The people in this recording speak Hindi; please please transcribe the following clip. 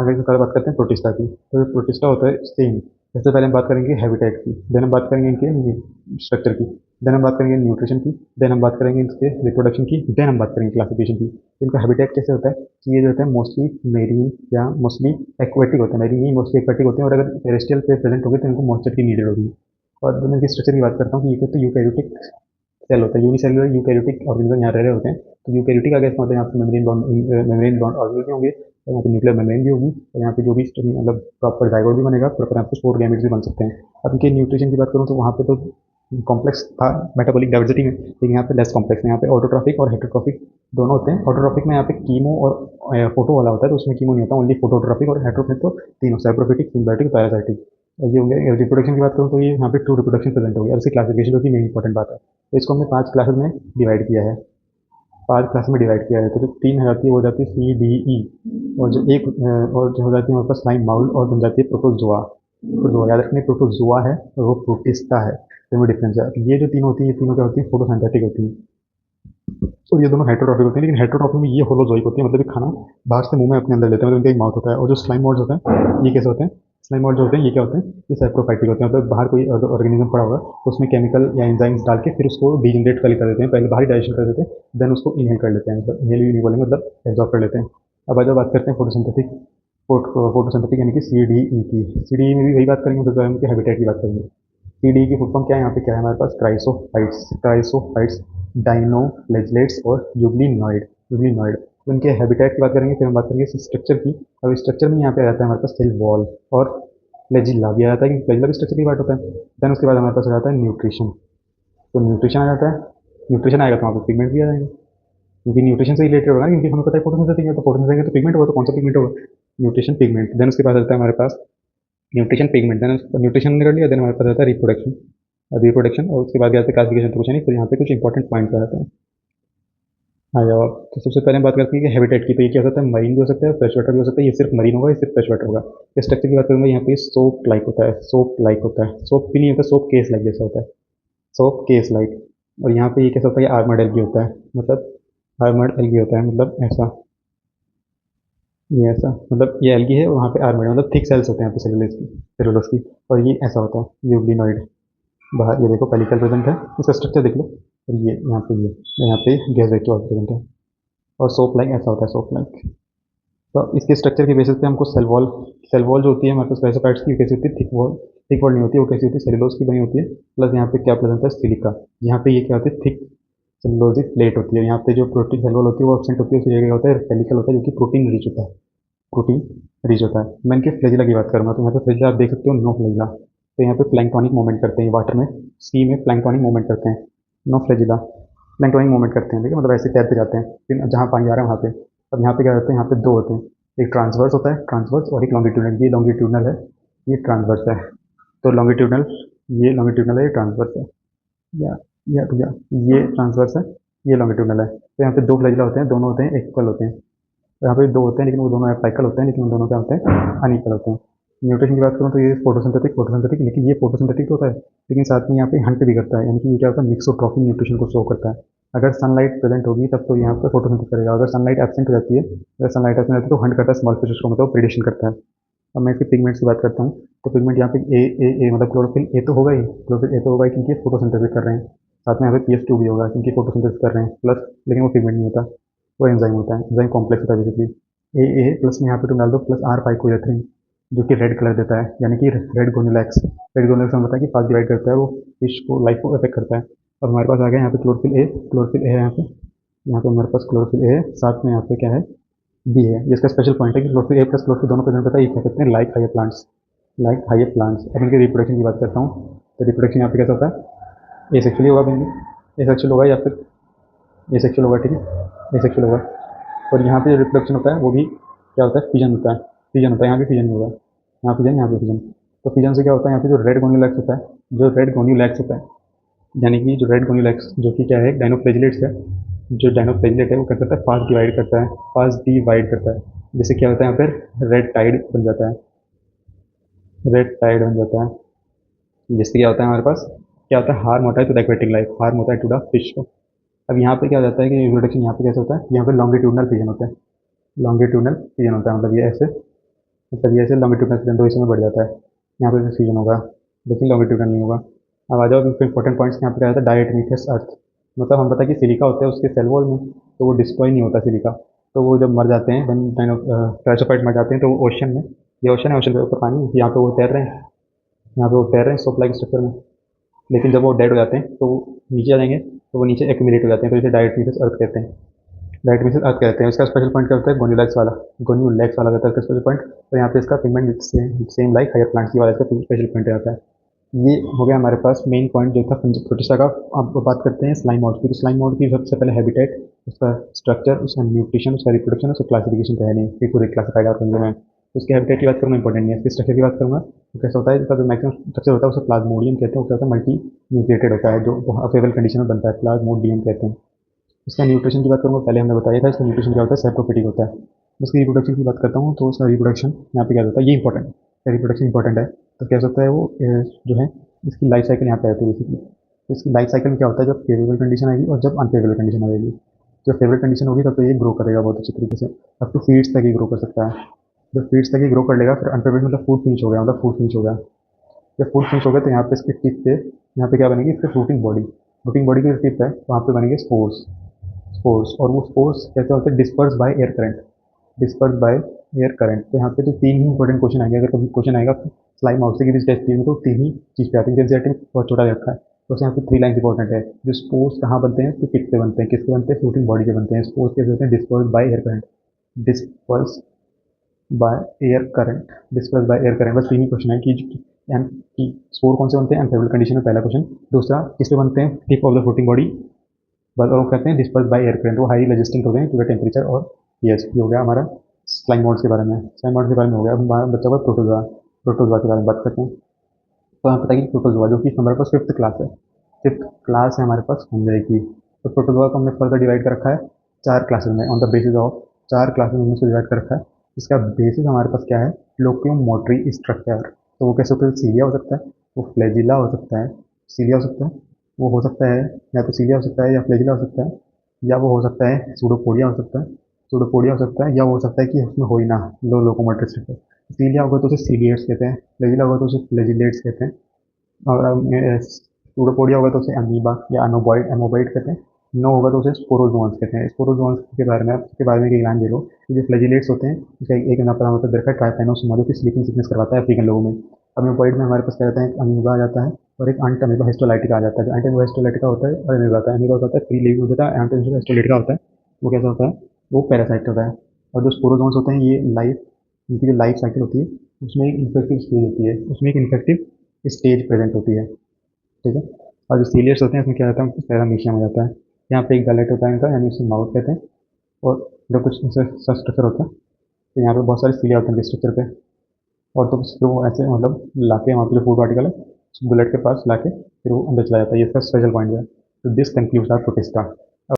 फिर कल बात करते हैं प्रोटिस्टा की। तो प्रोटिस्टा होता है सेम। सबसे पहले हम बात करेंगे हैबिटेट की, देन हम बात करेंगे इनके स्ट्रक्चर की, देन हम बात करेंगे न्यूट्रिशन की, देन हम बात करेंगे इसके रिप्रोडक्शन की, देन हम बात करेंगे क्लासिफिकेशन की। तो इनका हैबिटेट कैसे होता है कि ये जो होता है मोस्टली मेरीन या मोस्टली एक्वेटिक होता है, मेरीन नहीं मोस्टली एक्वेटिक होते हैं, और अगर टेरेस्ट्रियल पे प्रेजेंट हो गए तो इनको मॉइस्चर की नीडेड होगी। और जब मैं इनके स्ट्रक्चर की बात करता हूँ कि ये तो यूकैरियोटिक सेल होता है, यूनिसेलुलर यूकैरियोटिक ऑर्गेनिज्म यहाँ रह रहे होते हैं। तो यूकैरियोटिक आगे इसका मतलब यहाँ पे मेम्ब्रेन बॉन्ड ऑर्गेनिज्म होंगे, और यहाँ पे न्यूक्लियर मेम्ब्रेन भी होगी, और यहाँ पे जो भी मतलब प्रॉपर जाइगोट भी बनेगा, प्रॉपर यहाँ पे स्पोर गैमेट्स भी बन सकते हैं। अब इनके न्यूट्रिशन की बात करूँ तो वहाँ पे तो कॉम्प्लेक्स था मेटाबॉलिक डाइवर्सिटी में, लेकिन यहाँ पे लेस कॉम्प्लेक्स है। यहाँ पे ऑटोट्रॉफिक और हेटरोट्रॉफिक दोनों होते हैं। ऑटोट्रॉफिक में यहाँ पे कीमो और फोटो वाला होता है, तो उसमें कीमो नहीं होता, ओनली फोटोट्रॉफिक। और हेटरोट्रॉफिक तो तीनों सैप्रोफिटिक, सिम्बायोटिक, पैरासाइटिक ये होंगे। रिप्रोडक्शन की बात करूँ तो ये यहाँ पे 2 रिप्रोडक्शन प्रेजेंट हो गई। और इसकी क्लासिफिकेशन जो कि मेन इंपॉर्टेंट बात है, तो इसको हमने 5 क्लासेस में डिवाइड किया है। 5 क्लास में डिवाइड किया है। तो जो 3 हो जाती है वो हो जाती है सी डी ई, और जो एक और जो हो जाती है हमारे पास स्लाइम माउल, और बन जाती है प्रोटोजोआ। प्रोटोजोआ याद रखने, प्रोटोजोआ है और वो प्रोटिस्टा है, तो डिफरेंस है। ये जो तीनों होती है, ये तीनों क्या होती है, फोटोसिंथेटिक होती है। तो ये दोनों हेटरोट्रॉफिक होते हैं, लेकिन हेटरोट्रॉफिक में ये होलोजोइक होती है, मतलब ये खाना बाहर से मुंह में अपने अंदर लेते हैं, मतलब इनका एक माउथ होता है। और जो स्लाइम मोड्स होते हैं ये कैसे होते हैं, स्लाइम मोड जो होते हैं ये क्या होते हैं, ये सैप्रोफाइटिक होते हैं, मतलब बाहर कोई ऑर्गेनिज्म पड़ा होगा तो उसमें केमिकल या एंजाइम्स डाल के फिर उसको डीजनरेट कर देते हैं, पहले बाहर डाइजेशन कर देते हैं, देन उसको इनहेल कर लेते हैं, मतलब इनहेल भी नहीं बोलेंगे, मतलब एब्जॉर्ब कर लेते हैं। अब जब बात करते हैं फोटोसिंथेटिक, फोटोसिंथेटिक यानी कि सी डी ई की, सी डी ई में भी वही बात करेंगे, तो उनके हैबिटेट की बात करेंगे। सी डी ई की फुल फॉर्म क्या है, यहाँ पे क्या है हमारे पास, क्राइसोफाइट्स, डाइनोफ्लैजिलेट्स और यूग्लिनॉइड। तो इनके हैबिटेट की बात करेंगे, फिर हम बात करेंगे स्ट्रक्चर की। अब स्ट्रक्चर में यहाँ पे आ जाता है हमारे पास सेल वॉल, और फ्लैजिला भी आ जाता है, कि फ्लैजिला भी स्ट्रक्चर की पार्ट होता है। देन उसके बाद हमारे पास आ जाता है न्यूट्रिशन। तो न्यूट्रिशन आ जाता है, न्यूट्रिशन आएगा तो वहाँ पे पिगमेंट भी आ जाएंगे, क्योंकि न्यूट्रिशन से रिलेटेड होगा ना, क्योंकि हमें पता है फोटोसिंथेसिस है, तो फोटोसिंथेसिस तो पिगमेंट होगा, तो कौन सा पिगमेंट होगा, न्यूट्रिशन पिगमेंट। देन उसके बाद आता है हमारे पास न्यूट्रिशन पिगमेंट, देन न्यूट्रिशन कर लिया, देन हमारे पास आता है रिप्रोडक्शन। रिप्रोडक्शन और उसके बाद आता है क्लासिफिकेशन, तो कुछ नहीं, फिर यहाँ पे कुछ इंपॉर्टेंट पॉइंट आ जाते हैं। आ जाओ आप। तो सबसे पहले हम बात करते हैं कि हैबिटेट की, तो ये क्या हो सकता है, मरीन भी हो सकता है, फ्रेश वाटर भी हो सकता है, ये सिर्फ मरीन होगा, ये सिर्फ फ्रेश वाटर होगा। स्ट्रक्चर की बात करूँगा, यहाँ पे सोप लाइक होता है, सोप लाइक होता है, सोप भी नहीं होता, सोप केस लाइक जैसा होता है, सोप केस लाइक। और यहाँ पे ये कैसा होता है, ये आर्मर्ड एल्गी होता है, मतलब आर्मर्ड एल्गी होता है, मतलब ऐसा, ये ऐसा, मतलब ये एल्गी है और वहाँ पे आर्मर्ड, मतलब थिक सेल्स होते हैं यहाँ पे सेलुलोज की। और ये ऐसा होता है यूग्लिनॉइड। बाहर ये देखो पेलिकल प्रेजेंट है, इसका स्ट्रक्चर देख लो। और ये यहाँ पे गैस वेक्यूल प्रेजेंट है। और सोप लाइक ऐसा होता है, सोप लाइक। तो इसके स्ट्रक्चर के बेसिस पे हमको सेल वॉल जो होती है हमारे पास पैरासाइट्स की, कैसी होती है, थिक वॉल नहीं होती है, वो कैसी होती है, सेलुलोज की बनी होती है। प्लस यहाँ पे क्या प्रेजेंट है, सिलिका। यहाँ पे ये क्या होती है, थिक सेलुलोजिक प्लेट होती है। यहाँ पे जो प्रोटीन सेल वॉल होती है वो एब्सेंट होती है, उसकी जगह होता है पेलिकल होता है, जो कि प्रोटीन रिच होता है, प्रोटीन रिच होता है। मैं इनके फ्लैजिला की बात करूँगा, तो यहाँ पे फ्लैजिला आप देख सकते हो, नो फ्लैजिला। तो यहाँ पे प्लैंक्टोनिक मूवमेंट करते हैं वाटर में, सी में प्लैंक्टोनिक मूवमेंट करते हैं, नो फ्लैजिला। प्लैंक्टोनिक मूवमेंट करते हैं, ठीक है, मतलब ऐसे तैरते जाते हैं, फिर जहाँ पानी आ रहा है वहाँ पे। अब यहाँ पे क्या होते हैं, यहाँ पे दो होते हैं, एक ट्रांसवर्स होता है, ट्रांसवर्स, और एक लॉन्गिट्यूडनल। ये लॉन्गिट्यूडनल है, ये ट्रांसवर्स है। तो लॉन्गिट्यूडनल, ये लॉन्गिट्यूडनल है, ये ट्रांसवर्स है, या या ये ट्रांसवर्स है, ये लॉन्गिट्यूडनल है। तो यहाँ पे दो फ्लैजिला होते हैं, दोनों होते हैं इक्वल होते हैं। यहाँ पे दो होते हैं, लेकिन वो दोनों एपाइकल होते हैं, लेकिन वो दोनों क्या होते हैं, अनइक्वल होते हैं। न्यूट्रिशन की बात करूँ तो ये फोटोसिंथेटिक, लेकिन ये फोटोसिंथेटिक तो होता है, लेकिन साथ में यहाँ पे हंट भी करता है, यानी कि ये क्या होता है, मिक्सोट्रॉफिक न्यूट्रिशन को शो करता है। अगर सनलाइट प्रेजेंट होगी तब तो यहाँ पे फोटोसिंथेसिस करेगा, अगर सनलाइट एब्सेंट हो जाती है, अगर सनलाइट एब्सेंट रहती है तो हंट करता है स्मॉल फिशेस को, मतलब प्रिडेशन करता है। अब मैं इसके पिगमेंट्स की बात करता हूँ, तो पिगमेंट यहाँ पे ए मतलब क्लोरोफिल ए तो होगा ही, क्लोरोफिल ए तो होगा ही, क्योंकि फोटोसिंथेसिस कर रहे हैं। साथ में यहाँ पे PF2 भी होगा, क्योंकि फोटोसिंथेसिस कर रहे हैं प्लस, लेकिन वो पिगमेंट नहीं होता, वो एंजाइम होता है, एंजाइम कॉम्प्लेक्स होता है बेसिकली। ए प्लस में यहाँ पे तुम डाल दो प्लस आर पाइकोएथ्रीन, जो कि रेड कलर देता है, यानी कि रेड गोनुलैक्स। रेड गोनुलैक्स हमें पता है कि फास्ट डिवाइड करता है, वो फिश को, लाइफ को अफेक्ट करता है। अब हमारे पास आ गया यहाँ पे क्लोरोफिल ए है, यहाँ पे हमारे पास क्लोरोफिल ए है, साथ में यहाँ पे क्या है, बी है। ये इसका स्पेशल पॉइंट है कि क्लोरोफिल ए प्लस क्लोरोफिल दोनों प्रेजेंट करता है, ये क्या कहते हैं, like higher plants, like higher plants. अब इनके रिप्रोडक्शन की बात करता हूँ, तो रिप्रोडक्शन यहाँ पे कैसा होता है, एसेक्सुअली होगा, एसेक्सुअल होगा, या फिर एसेक्सुअल होगा, ठीक है, एसेक्सुअल होगा। और यहाँ पे जो रिप्रोडक्शन होता है वो भी क्या होता है, फिजन होता है, फिजन होता है, यहाँ भी फिजन होगा, यहाँ फिजन, यहाँ पे फिजन। तो फिजन से क्या होता है, यहाँ पे जो रेड गोन्यूलैक्स होता है, जो रेड गोन्यूलैक्स होता है, यानी कि जो रेड गोन्यूलैक्स, जो कि क्या है, डाइनोफ्लैजिलेट्स है, जो डाइनोफ्लैजिलेट है वो क्या करता है, फास्ट डिवाइड करता है। जिससे क्या होता है, यहाँ पर रेड टाइड बन जाता है, रेड टाइड बन जाता है। जिससे क्या होता है हमारे पास, क्या होता है, हार्म होता है to the aquatic life, harm होता है टू द फिश को। अब यहाँ पे क्या हो जाता है कि रिप्रोडक्शन यहाँ पे कैसे होता है, यहाँ पे लॉन्गिट्यूडनल फिजन होता है, लॉन्गिट्यूडनल फिजन होता है, मतलब ये ऐसे मतलब ये ऐसे लॉन्गिट्यूडनल फ्यूजन 2 हिस्सों में बढ़ जाता है। यहाँ पे फ्यूजन होगा, लेकिन लॉन्गिट्यूडनल नहीं होगा। अब आ जाओ इंपॉर्टेंट पॉइंट्स। यहाँ पे क्या आता है, डायटोमिथस अर्थ। मतलब हम पता है कि सिलिका होता है उसके सेल वॉल में, तो वो डिस्ट्रॉय नहीं होता सिलिका। तो वो जब मर जाते हैं, व्हेन काइंड ऑफ टैचोफाइट मर जाते हैं, तो वो ओशन में, ये ओशन है, ओशन के ऊपर पानी है, यहाँ पे वो तैर रहे हैं, यहाँ पे वो तैर रहे हैं सोप लाइक स्ट्रक्चर में। लेकिन जब वो डेड हो जाते हैं तो वो नीचे आ जाएंगे, तो वो नीचे एक्यूमुलेट हो जाते हैं, तो इसे डायटोमिथस अर्थ कहते हैं। डायटोमिथस अर्थ कहते हैं। इसका स्पेशल पॉइंट क्या होता है, गोन्यूलेक्स वाला। गोन्यूलेक्स वाला रहता है इसका स्पेशल पॉइंट। तो यहाँ पे इसका pigment same like higher plants की वाला इसका स्पेशल पॉइंट रहता है। ये हो गया हमारे पास मेन पॉइंट जो था प्रोटिस्टा का। अब बात करते हैं स्लाइम मोड की। तो स्लाइम मोड की सबसे पहले हैबिटेट, उसका स्ट्रक्चर, उसका न्यूट्रिशन, उसका रिप्रोडक्शन, उसका क्लासिफिकेशन तो है नहीं, फिर पूरे क्लासिफाइड और होंगे मैं। तो उसके हैबिटेट की बात करूँगा, इंपॉर्टेंट नहीं है। इसके स्ट्रक्चर की बात करूँगा, तो कैसा होता है, इसका जो मैक्सिमम स्ट्रक्चर होता है उसे प्लाज्मोडियम कहते हैं। वो क्या होता है, मल्टी न्यूक्लिएटेड होता है, जो अफेबल कंडीशन में बनता है, प्लाज्मोडियम कहते हैं। इसका न्यूट्रिशन की बात करूँगा, पहले हमने बताया था, इसका न्यूट्रिशन क्या होता है, सेप्रोफिटिक होता है। उसकी रिप्रोडक्शन की बात करता हूँ, तो उसका रिप्रोडक्शन यहाँ पे क्या होता है, ये इंपॉर्टेंट है, रिप्रोडक्शन इंपॉर्टेंट है। तो क्या होता है वो जो है, इसकी लाइफ साइकिल यहाँ पे आती है बेसिकली। तो इसकी लाइफ साइकिल में क्या होता है, जब फेवरेबल कंडीशन आएगी और जब अनफेवरेबल कंडीशन आएगी। जब फेवरेबल कंडीशन होगी तब तो ये ग्रो करेगा बहुत अच्छी तरीके से, अप टू फीड्स तक ही ग्रो कर सकता है। जब फीड्स तक ही ग्रो कर लेगा, फिर अनफेवरेबल मतलब फूड फिनिश हो गया, मतलब फूड फिनिश हो गया। जब फूड फिनिश हो गया तो यहाँ पे इसकी टिप पे, यहाँ पे क्या बनेगी, इसकी फ्रूटिंग बॉडी। फ्रूटिंग बॉडी की जो टिप है वहाँ पे बनेंगे स्पोर्स। स्पोर्स, और वो स्पोर्स कैसे होते हैं, disperse by air current. Disperse by air current. तो यहाँ पे तो तीन ही इंपॉर्टेंट क्वेश्चन आएंगे, अगर कभी क्वेश्चन आएगा स्लाइम हाउस की टेस्ट में, तो तीन ही चीज़ पे आते हैं। एनसीईआरटी में बहुत छोटा दे रखा है, तो उसमें यहाँ पे 3 लाइन इंपॉर्टेंट है। जो स्पोर्स कहाँ बनते हैं, तो टिप पे बनते हैं, किसके बनते हैं, फ्रूटिंग बॉडी के बनते हैं। स्पोर्स कैसे होते हैं, disperse by air current. Disperse by air current, disperse by air current. बस तीन ही क्वेश्चन है कि स्पोर कौन से बनते हैं, अनफेवरेबल कंडीशन में, पहला क्वेश्चन। दूसरा, किस पे बनते हैं, tip of the fruiting body. बस, और वो कहते हैं डिस्पर्स बाय एयर करंट, वो हाई रेजिस्टेंट हो गए टू द टेम्परेचर। और यस, ये हो गया हमारा स्लाइम मोड्स के बारे में। स्लाइम मोड्स के बारे में हो गया। अब हमारा बच्चा हुआ प्रोटोजोआ। प्रोटोजोआ के बारे में बात करते हैं। तो हमें पता है कि प्रोटोजोआ, जो कि हमारे पास फिफ्थ क्लास है, फिफ्थ क्लास है हमारे पास फंजाई की। तो प्रोटोजोआ को हमने फर्दर डिवाइड कर रखा है 4 क्लासेस में, on the basis of 4 classes में हमने डिवाइड कर रखा है। इसका बेसिस हमारे पास क्या है, लोकोमोटरी स्ट्रक्चर। तो वो कैसे होता है, सीलिया हो सकता है, वो फ्लैजिला हो सकता है, सीलिया हो सकता है, वो हो सकता है, या तो सीलिया हो सकता है या फ्लैजिला हो सकता है, या वो हो सकता है सूडोपोडिया हो सकता है, सूडोपोडिया हो सकता है, या वो हो सकता है कि उसमें हो ही ना, लो लोकोमोटरी स्ट्रक्चर। सीलिया होगा तो उसे सीलिएट्स कहते हैं, फ्लैजिला होगा तो उसे फ्लैजिलेट्स कहते हैं, और सूडोपोडिया होगा तो उसे अमीबा या अनोबॉइड एमोबॉइड कहते हैं। नो होगा तो उसे स्पोरोजोन्स कहते हैं। स्पोरोजोन्स के बारे में एक ज्ञान दे लो। ये जो फ्लैजिलेट्स होते हैं, इसका एक नाम होता है देखा, ट्राइपैनोसोमा, जो कि स्लीपिंग सिकनेस करवाता है अफ्रीकन लोगों में। अमीबॉइड में हमारे पास क्या रहता है, एक अमीबा आ जाता है और एक अंट अमीबा हिस्टोलाइटिका आ जाता है। जो अंट अमीबा हिस्टोलाइटिका होता है और अमीबा होता है, अमीबा होता है फ्री लिविंग हो जाता है, अंट अमीबा हिस्टोलाइटिका होता है, वो कैसा होता है, वो पैरासाइट होता है। और जो स्पोरोजोन्स होते हैं, ये लाइफ, इनकी जो लाइफ साइकिल होती है, उसमें एक इन्फेक्टिव स्टेज होती है, उसमें एक इन्फेक्टिव स्टेज प्रेजेंट होती है, ठीक है। और जो सीलियर्स होते हैं, इसमें क्या रहता है, पैरामीशियम हो जाता है। यहाँ पे एक गलेट होता है इनका, यानी उसे माउथ कहते हैं। और जो कुछ स्ट्रक्चर होता है, तो यहाँ पे बहुत सारे सीलिया होते हैं इनके स्ट्रक्चर पे। और तो फिर वो ऐसे मतलब लाके वहाँ पे जो फूड पार्टिकल है, बुलेट के पास लाके फिर वो अंदर चला जाता है। ये इसका स्पेशल पॉइंट है। तो दिस कंक्लूड्स आवर प्रोटिस्टा।